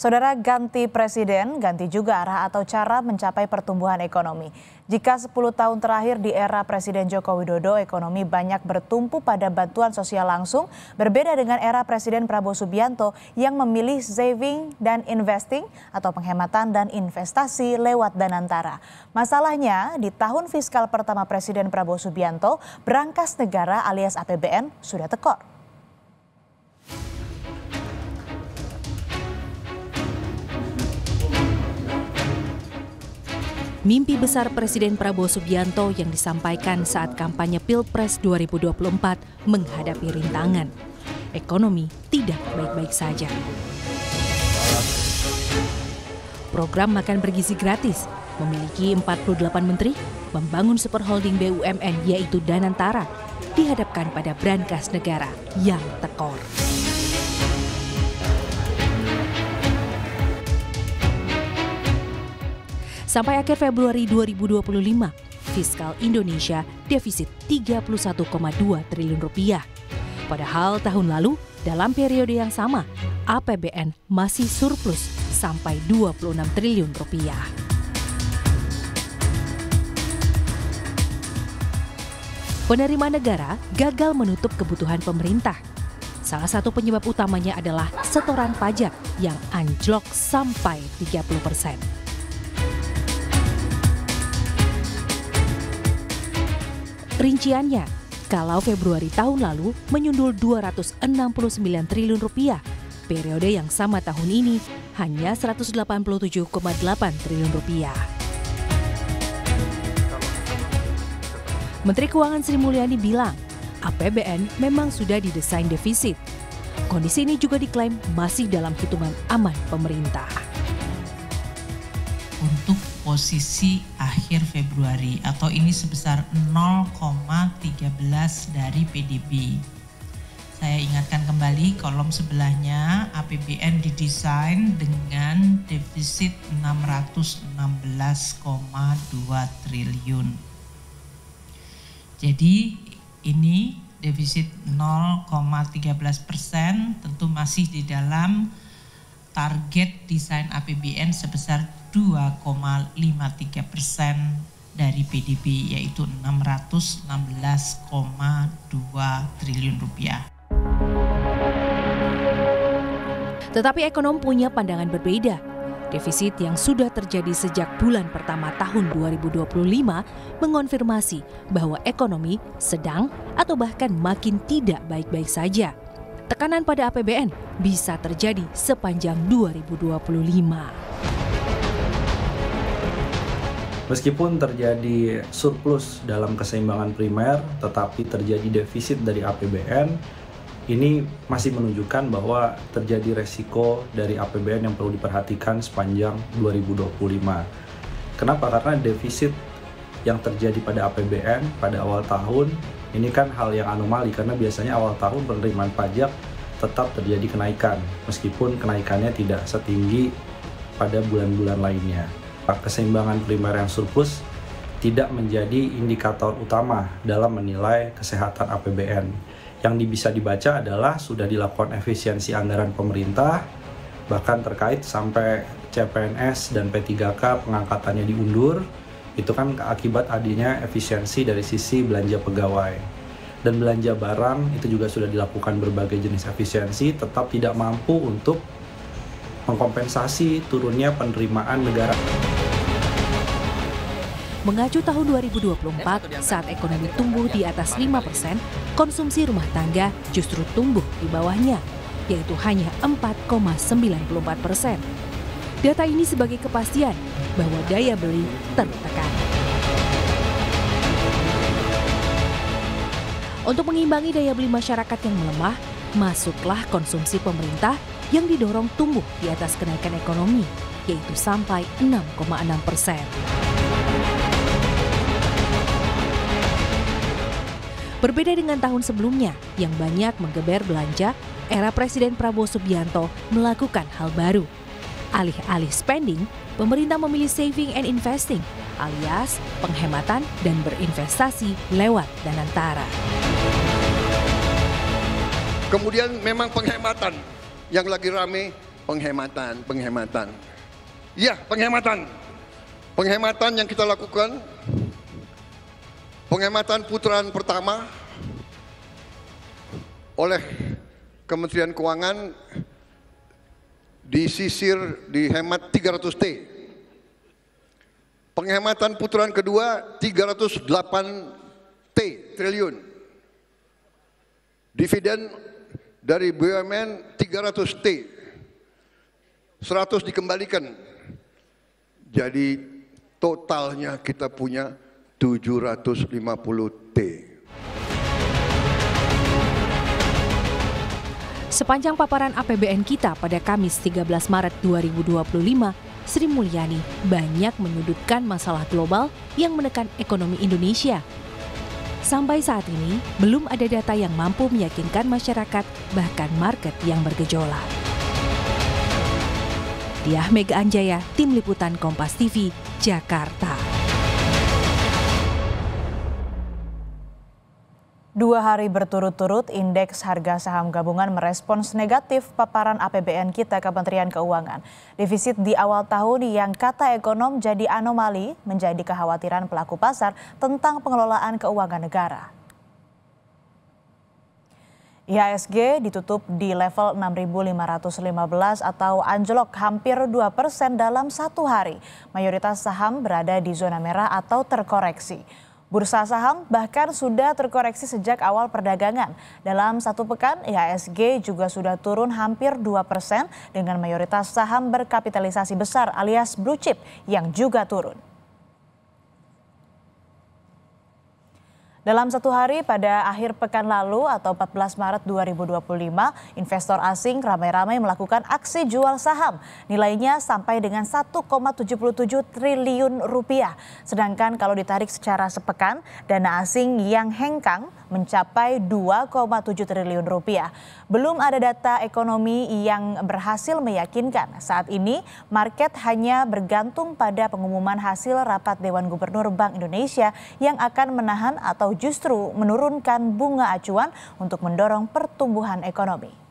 Saudara, ganti presiden, ganti juga arah atau cara mencapai pertumbuhan ekonomi. Jika 10 tahun terakhir di era Presiden Joko Widodo, ekonomi banyak bertumpu pada bantuan sosial langsung, berbeda dengan era Presiden Prabowo Subianto yang memilih saving dan investing atau penghematan dan investasi lewat Danantara. Masalahnya, di tahun fiskal pertama Presiden Prabowo Subianto, berangkas negara alias APBN sudah tekor. Mimpi besar Presiden Prabowo Subianto yang disampaikan saat kampanye Pilpres 2024 menghadapi rintangan. Ekonomi tidak baik-baik saja. Program makan bergizi gratis, memiliki 48 menteri, membangun superholding BUMN yaitu Danantara, dihadapkan pada brankas negara yang tekor. Sampai akhir Februari 2025, fiskal Indonesia defisit 31,2 triliun rupiah. Padahal tahun lalu, dalam periode yang sama, APBN masih surplus sampai 26 triliun rupiah. Penerimaan negara gagal menutup kebutuhan pemerintah. Salah satu penyebab utamanya adalah setoran pajak yang anjlok sampai 30%. Rinciannya, kalau Februari tahun lalu menyundul 269 triliun rupiah, periode yang sama tahun ini hanya 187,8 triliun rupiah. Menteri Keuangan Sri Mulyani bilang, APBN memang sudah didesain defisit. Kondisi ini juga diklaim masih dalam hitungan aman pemerintah. Untuk posisi akhir Februari atau ini sebesar 0,13 dari PDB. Saya ingatkan kembali kolom sebelahnya, APBN didesain dengan defisit 616,2 triliun. Jadi ini defisit 0,13% tentu masih di dalam target desain APBN sebesar 2,53% dari PDB, yaitu 616,2 triliun rupiah. Tetapi ekonom punya pandangan berbeda. Defisit yang sudah terjadi sejak bulan pertama tahun 2025 mengonfirmasi bahwa ekonomi sedang atau bahkan makin tidak baik-baik saja. Tekanan pada APBN bisa terjadi sepanjang 2025. Meskipun terjadi surplus dalam keseimbangan primer, tetapi terjadi defisit dari APBN, ini masih menunjukkan bahwa terjadi resiko dari APBN yang perlu diperhatikan sepanjang 2025. Kenapa? Karena defisit yang terjadi pada APBN pada awal tahun, ini kan hal yang anomali karena biasanya awal tahun penerimaan pajak tetap terjadi kenaikan, meskipun kenaikannya tidak setinggi pada bulan-bulan lainnya. Keseimbangan primer yang surplus tidak menjadi indikator utama dalam menilai kesehatan APBN. Yang bisa dibaca adalah sudah dilakukan efisiensi anggaran pemerintah, bahkan terkait sampai CPNS dan P3K pengangkatannya diundur, itu kan akibat adanya efisiensi dari sisi belanja pegawai. Dan belanja barang itu juga sudah dilakukan berbagai jenis efisiensi, tetap tidak mampu untuk mengkompensasi turunnya penerimaan negara. Mengacu tahun 2024, saat ekonomi tumbuh di atas 5%, konsumsi rumah tangga justru tumbuh di bawahnya, yaitu hanya 4,94%. Data ini sebagai kepastian bahwa daya beli tertekan. Untuk mengimbangi daya beli masyarakat yang melemah, masuklah konsumsi pemerintah yang didorong tumbuh di atas kenaikan ekonomi, yaitu sampai 6,6%. Berbeda dengan tahun sebelumnya yang banyak menggeber belanja, era Presiden Prabowo Subianto melakukan hal baru. Alih-alih spending, pemerintah memilih saving and investing, alias penghematan dan berinvestasi lewat Danantara. Kemudian memang penghematan yang lagi rame penghematan. Ya, penghematan. Penghematan yang kita lakukan, penghematan putaran pertama oleh Kementerian Keuangan disisir dihemat 300 T. Penghematan putaran kedua 308 triliun. Dividen dari BUMN 300 T. 100 dikembalikan. Jadi totalnya kita punya 750 T. Sepanjang paparan APBN kita pada Kamis 13 Maret 2025, Sri Mulyani banyak menyudutkan masalah global yang menekan ekonomi Indonesia. Sampai saat ini, belum ada data yang mampu meyakinkan masyarakat, bahkan market yang bergejolak. Diah Mega Anjaya, Tim Liputan Kompas TV, Jakarta. 2 hari berturut-turut, indeks harga saham gabungan merespons negatif paparan APBN kita Kementerian Keuangan. Defisit di awal tahun yang kata ekonom jadi anomali menjadi kekhawatiran pelaku pasar tentang pengelolaan keuangan negara. IHSG ditutup di level 6.515 atau anjlok hampir 2% dalam 1 hari. Mayoritas saham berada di zona merah atau terkoreksi. Bursa saham bahkan sudah terkoreksi sejak awal perdagangan. Dalam 1 pekan, IHSG juga sudah turun hampir 2% dengan mayoritas saham berkapitalisasi besar alias blue chip yang juga turun. Dalam 1 hari pada akhir pekan lalu atau 14 Maret 2025, investor asing ramai-ramai melakukan aksi jual saham. Nilainya sampai dengan 1,77 triliun rupiah. Sedangkan kalau ditarik secara sepekan, dana asing yang hengkang mencapai 2,7 triliun rupiah. Belum ada data ekonomi yang berhasil meyakinkan. Saat ini, market hanya bergantung pada pengumuman hasil rapat Dewan Gubernur Bank Indonesia yang akan menahan atau justru menurunkan bunga acuan untuk mendorong pertumbuhan ekonomi.